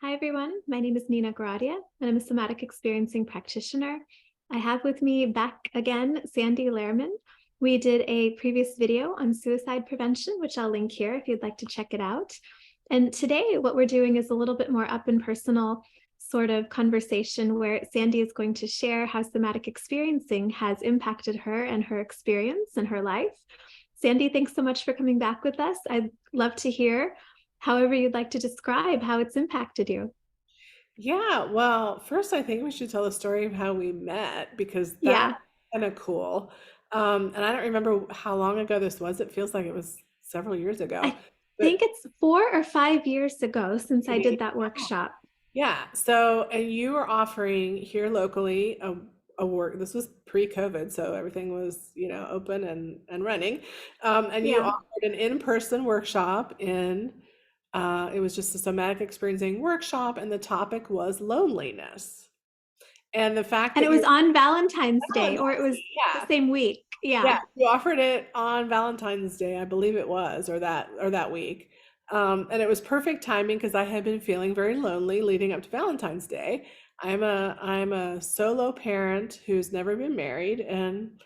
Hi, everyone. My name is Nina Goradia, and I'm a Somatic Experiencing practitioner. I have with me back again, Sandy Lehrman. We did a previous video on suicide prevention, which I'll link here if you'd like to check it out. And today, what we're doing is a little bit more up and personal sort of conversation where Sandy is going to share how somatic experiencing has impacted her and her experience and her life. Sandy, thanks so much for coming back with us. I'd love to hear however you'd like to describe how it's impacted you. Yeah, well, first I think we should tell the story of how we met because that's Yeah, kind of cool. And I don't remember how long ago this was. It feels like it was several years ago, I think but it's 4 or 5 years ago since I did maybe, that workshop. yeah. So, and you were offering here locally a work. This was pre-COVID, so everything was, open and running. And you Yeah. offered an in-person workshop it was just a somatic experiencing workshop, and the topic was loneliness. And the fact And that it you was on Valentine's Day, or it Valentine's was Day, the yeah. same week. Yeah, Yeah. you offered it on Valentine's Day, I believe it was, or that week. And it was perfect timing because I had been feeling very lonely leading up to Valentine's Day. I'm a solo parent who's never been married and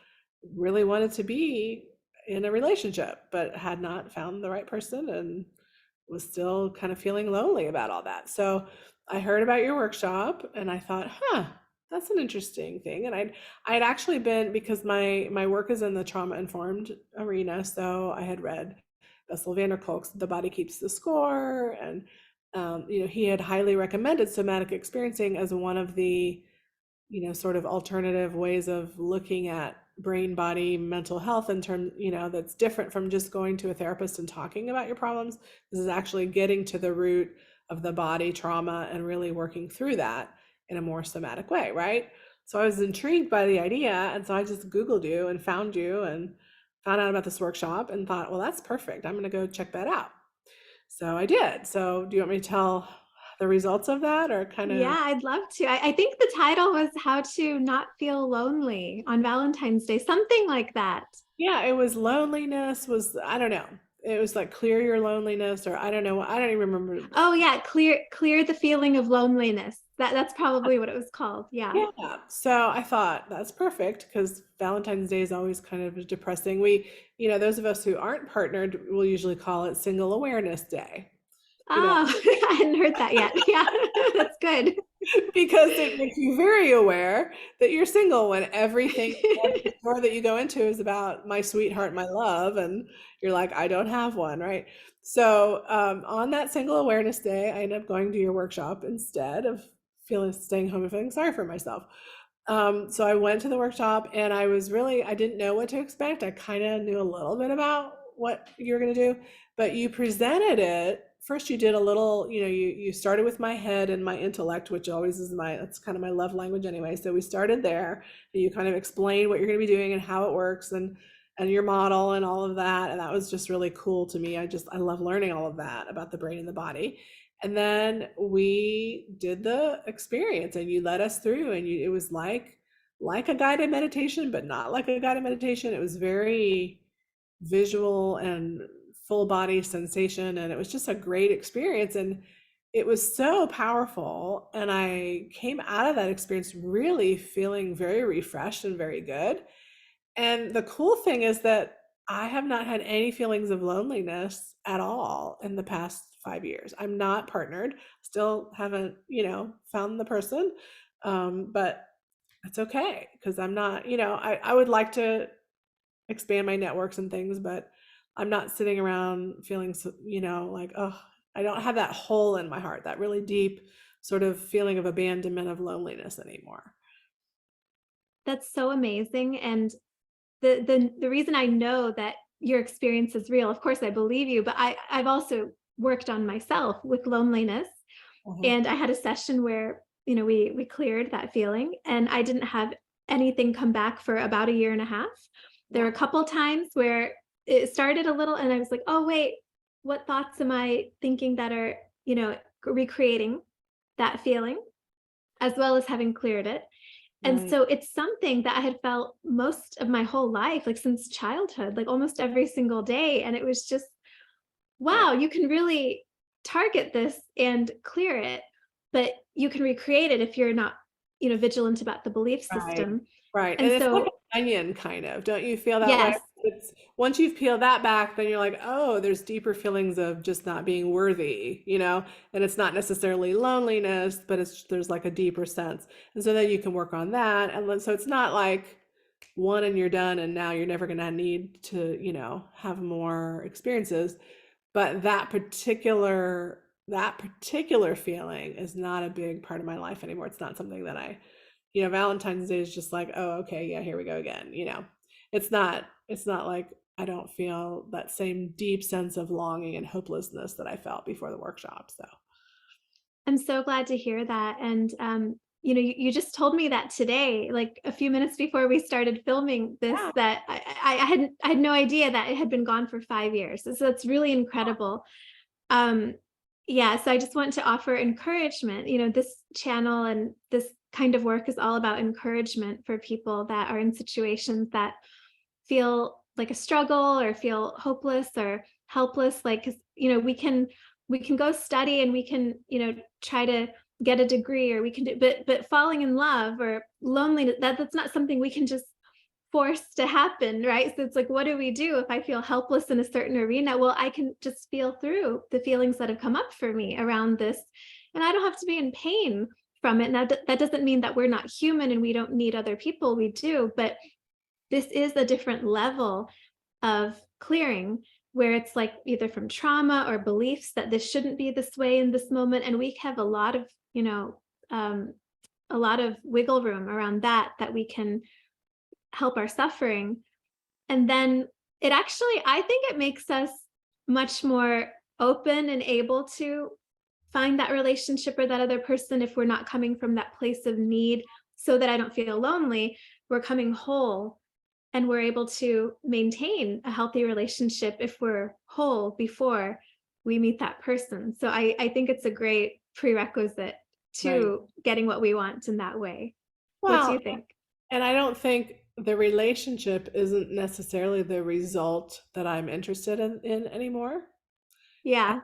really wanted to be in a relationship, but had not found the right person and was still kind of feeling lonely about all that. So I heard about your workshop and I thought, that's an interesting thing. And I'd actually been, because my work is in the trauma informed arena, so I had read Bessel van der Kolk's The Body Keeps the Score, and he had highly recommended somatic experiencing as one of the sort of alternative ways of looking at brain, body, mental health in terms, that's different from just going to a therapist and talking about your problems. This is actually getting to the root of the body trauma and really working through that in a more somatic way, right? So I was intrigued by the idea, and so I just Googled you and found you and found out about this workshop and thought, well, that's perfect. I'm going to go check that out. So I did. So do you want me to tell the results of that, or kind of? Yeah, I'd love to. I think the title was How to Not Feel Lonely on Valentine's Day, something like that. Yeah, it was loneliness was, I don't know. It was like clear your loneliness, or I don't know. I don't even remember. Oh yeah, clear the feeling of loneliness. That's probably what it was called. Yeah. Yeah. So I thought that's perfect because Valentine's Day is always kind of depressing. Those of us who aren't partnered will usually call it Single Awareness Day. You know, Oh, I hadn't heard that yet. Yeah, that's good. because it makes you very aware that you're single when every store that you go into is about my sweetheart, my love, and you're like, I don't have one, right? So on that Single Awareness Day, I ended up going to your workshop instead of staying home and feeling sorry for myself. So I went to the workshop, and I didn't know what to expect. I kind of knew a little bit about what you were going to do, but you presented it. First, you did a little, you started with my head and my intellect, which always is that's kind of my love language anyway. So we started there, and you kind of explained what you're going to be doing and how it works, and your model and all of that. And that was just really cool to me. I love learning all of that about the brain and the body. And then we did the experience, and you led us through, and it was like a guided meditation, but not like a guided meditation. It was very visual and full body sensation, and it was just a great experience, and it was so powerful. And I came out of that experience really feeling very refreshed and very good. And the cool thing is that I have not had any feelings of loneliness at all in the past 5 years. I'm not partnered, still haven't, found the person. But it's okay because I'm not, I would like to expand my networks and things, but I'm not sitting around feeling, like, oh, I don't have that hole in my heart, that really deep sort of feeling of abandonment, of loneliness anymore. That's so amazing. And the reason I know that your experience is real, of course I believe you, but I've also worked on myself with loneliness. Mhm. And I had a session where, we cleared that feeling, and I didn't have anything come back for about a year and a half. There were Yeah. a couple times where it started a little and I was like, oh wait, what thoughts am I thinking that are, recreating that feeling, as well as having cleared it. And Right. so it's something that I had felt most of my whole life, like since childhood, like almost every single day. And it was just, Right. wow, you can really target this and clear it. but you can recreate it if you're not, vigilant about the belief Right. system. Right. And And it's like so, an onion kind of. Don't you feel that way? yes, It's once you've peeled that back, then you're like, oh, there's deeper feelings of just not being worthy, and it's not necessarily loneliness, but there's like a deeper sense. And so then you can work on that. And so it's not like one and you're done and now you're never gonna need to, have more experiences. But that particular feeling is not a big part of my life anymore. It's not something that Valentine's Day is just like, oh, okay, yeah, here we go again. It's not like I don't feel that same deep sense of longing and hopelessness that I felt before the workshop. So I'm so glad to hear that. And, you just told me that today, like a few minutes before we started filming this, yeah. that I had no idea that it had been gone for 5 years. So it's really incredible. Um, yeah, so I just want to offer encouragement. This channel and this kind of work is all about encouragement for people that are in situations that feel like a struggle or feel hopeless or helpless. Like, 'cause, we can go study and we can, try to get a degree, or we can do, but falling in love or loneliness, that's not something we can just force to happen, right? So it's like, what do we do if I feel helpless in a certain arena? Well, I can just feel through the feelings that have come up for me around this, and I don't have to be in pain from it. Now, that doesn't mean that we're not human and we don't need other people. We do, but this is a different level of clearing, where it's like either from trauma or beliefs that this shouldn't be this way in this moment, and we have a lot of, um, a lot of wiggle room around that we can help our suffering. And then I think it makes us much more open and able to find that relationship or that other person if we're not coming from that place of need, so that I don't feel lonely. We're coming whole, and we're able to maintain a healthy relationship if we're whole before we meet that person. So I think it's a great prerequisite Right. to getting what we want in that way. What do Well, you think? and I don't think the relationship isn't necessarily the result that I'm interested in anymore. I Yeah.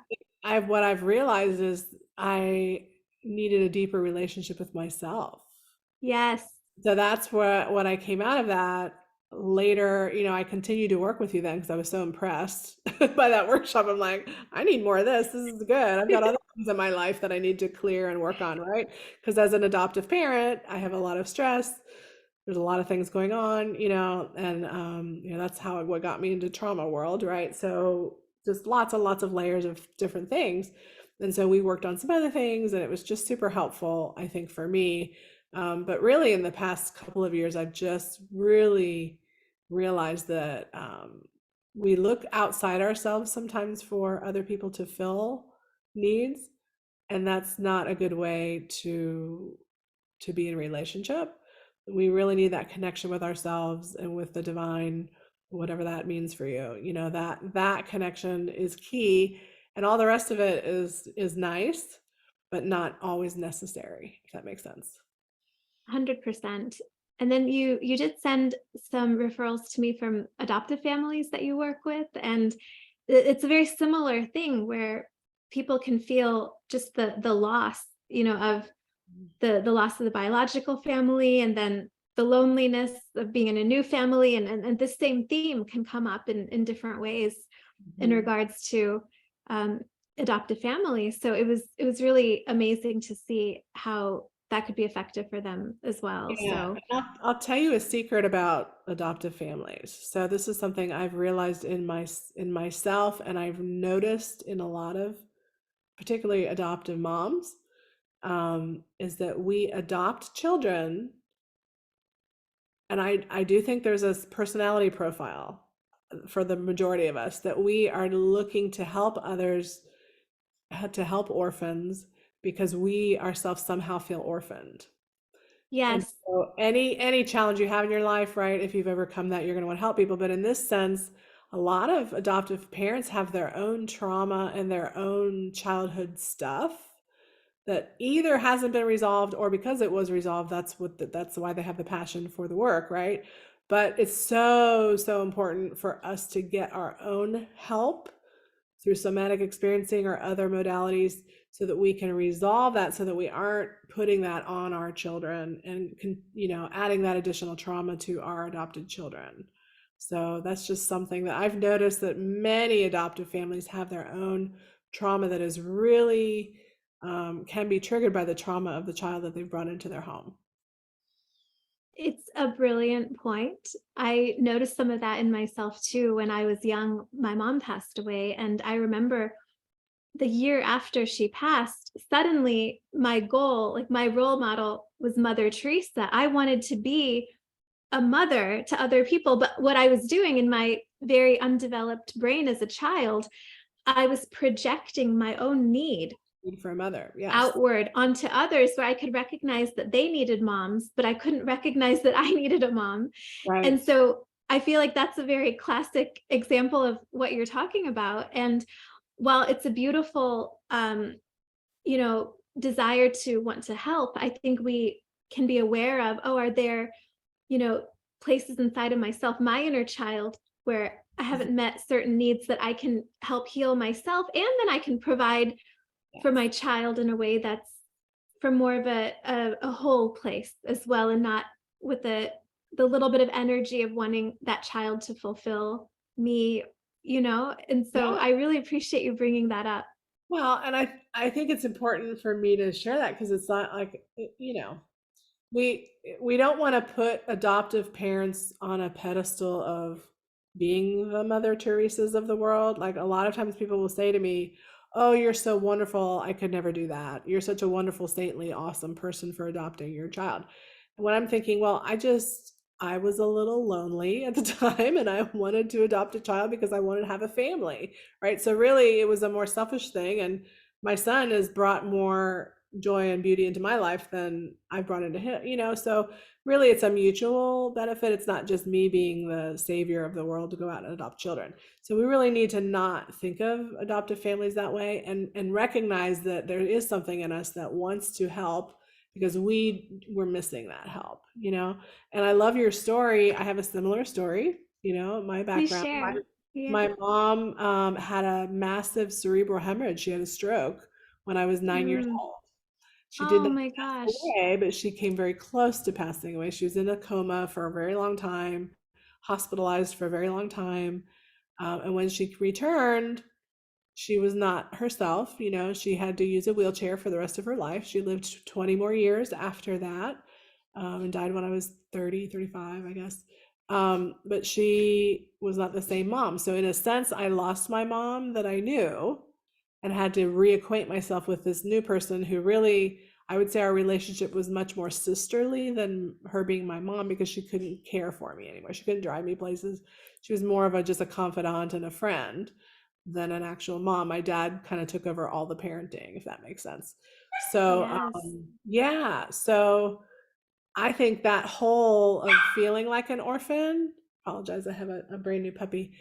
what I've realized is I needed a deeper relationship with myself. Yes. So that's what I came out of that later. I continued to work with you then because I was so impressed by that workshop. I'm like, I need more of this. This is good. I've got other things in my life that I need to clear and work on, right? Because as an adoptive parent, I have a lot of stress. There's a lot of things going on, and that's what got me into trauma world, right? So just lots and lots of layers of different things. And so we worked on some other things, and it was just super helpful, I think, for me. But really, in the past couple of years, I've just really realized that we look outside ourselves sometimes for other people to fill needs, and that's not a good way to be in relationship. We really need that connection with ourselves and with the divine, whatever that means for you. That connection is key, and all the rest of it is nice, but not always necessary, if that makes sense. 100%. And then you did send some referrals to me from adoptive families that you work with, and it's a very similar thing where people can feel just the loss, of the loss of the biological family, and then the loneliness of being in a new family, and this same theme can come up in different ways in Mhm. regards to um, adoptive families. So it was really amazing to see how that could be effective for them as well. Yeah, So I'll tell you a secret about adoptive families. So this is something I've realized in myself, and I've noticed in a lot of particularly adoptive moms, is that we adopt children, and I do think there's a personality profile for the majority of us that we are looking to help others, to help orphans because we ourselves somehow feel orphaned. And yes, so any challenge you have in your life, right? If you've overcome that, you're going to want to help people. But in this sense, a lot of adoptive parents have their own trauma and their own childhood stuff that either hasn't been resolved, or because it was resolved, that's why they have the passion for the work, right? But it's so important for us to get our own help through somatic experiencing or other modalities so that we can resolve that, so that we aren't putting that on our children and adding that additional trauma to our adopted children. So that's just something that I've noticed, that many adoptive families have their own trauma that is really can be triggered by the trauma of the child that they've brought into their home. It's a brilliant point. I noticed some of that in myself too. When I was young, my mom passed away, and I remember the year after she passed, suddenly my goal, like my role model, was Mother Teresa. I wanted to be a mother to other people, but what I was doing in my very undeveloped brain as a child, I was projecting my own need Need for a mother, yes. outward onto others, where I could recognize that they needed moms, but I couldn't recognize that I needed a mom. And Right. so I feel like that's a very classic example of what you're talking about. And while it's a beautiful desire to want to help, I think we can be aware of, oh, are there, you know, places inside of myself, my inner child, where I haven't met certain needs that I can help heal myself, and then I can provide for Yes. my child in a way that's from more of a whole place as well, and not with the little bit of energy of wanting that child to fulfill me, and so Yeah. I really appreciate you bringing that up. Well, and I think it's important for me to share that, because it's not like, we we don't want to put adoptive parents on a pedestal of being the Mother Teresas of the world. Like, a lot of times people will say to me, "Oh, you're so wonderful. I could never do that. You're such a wonderful, saintly, awesome person for adopting your child." And when I'm thinking, well, I was a little lonely at the time, and I wanted to adopt a child because I wanted to have a family, right? So really, it was a more selfish thing, and my son has brought more joy and beauty into my life than I've brought into him, so really it's a mutual benefit. It's not just me being the savior of the world to go out and adopt children. So we really need to not think of adoptive families that way, and recognize that there is something in us that wants to help, because we were missing that help, and I love your story. I have a similar story, my Please background. my, share. Yeah. my mom had a massive cerebral hemorrhage. She had a stroke when I was 9 years Mm. old. She did Oh not my pass gosh. away, but she came very close to passing away. She was in a coma for a very long time, hospitalized for a very long time. And when she returned, she was not herself. She had to use a wheelchair for the rest of her life. She lived 20 more years after that, and died when I was 30, 35, I guess. But she was not the same mom. So, in a sense, I lost my mom that I knew, and had to reacquaint myself with this new person who really, I would say our relationship was much more sisterly than her being my mom, because she couldn't care for me anymore. She couldn't drive me places. She was more of just a confidant and a friend than an actual mom. My dad kind of took over all the parenting, if that makes sense. So, Yes. yeah. So I think that whole of feeling like an orphan, apologize, I have a brand new puppy.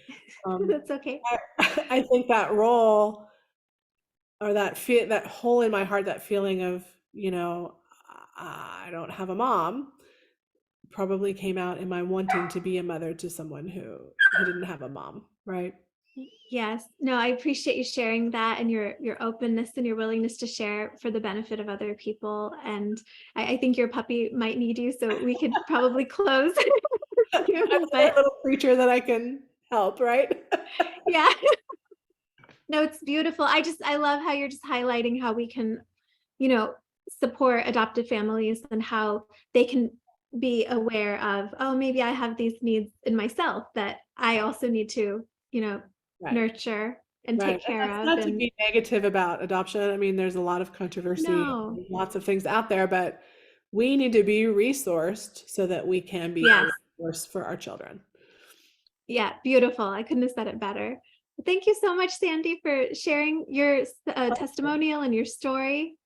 Um, That's okay. I, I think that role, or that hole in my heart, that feeling of, I don't have a mom, probably came out in my wanting to be a mother to someone who didn't have a mom, right? Yes. No, I appreciate you sharing that, and your openness and your willingness to share for the benefit of other people. And I think your puppy might need you, so we could probably close I'm soon. another But little creature that I can help, right? yeah, no, it's beautiful. I love how you're just highlighting how we can, you know, support adoptive families, and how they can be aware of, oh, maybe I have these needs in myself that I also need to, you know, Right. nurture and Right. take And care that's of. not to And be negative about adoption. I mean, there's a lot of controversy, no, lots of things out there, but we need to be resourced so that we can be a yes. resource for our children. Yeah, beautiful. I couldn't have said it better. Thank you so much, Sandy, for sharing your testimonial and your story.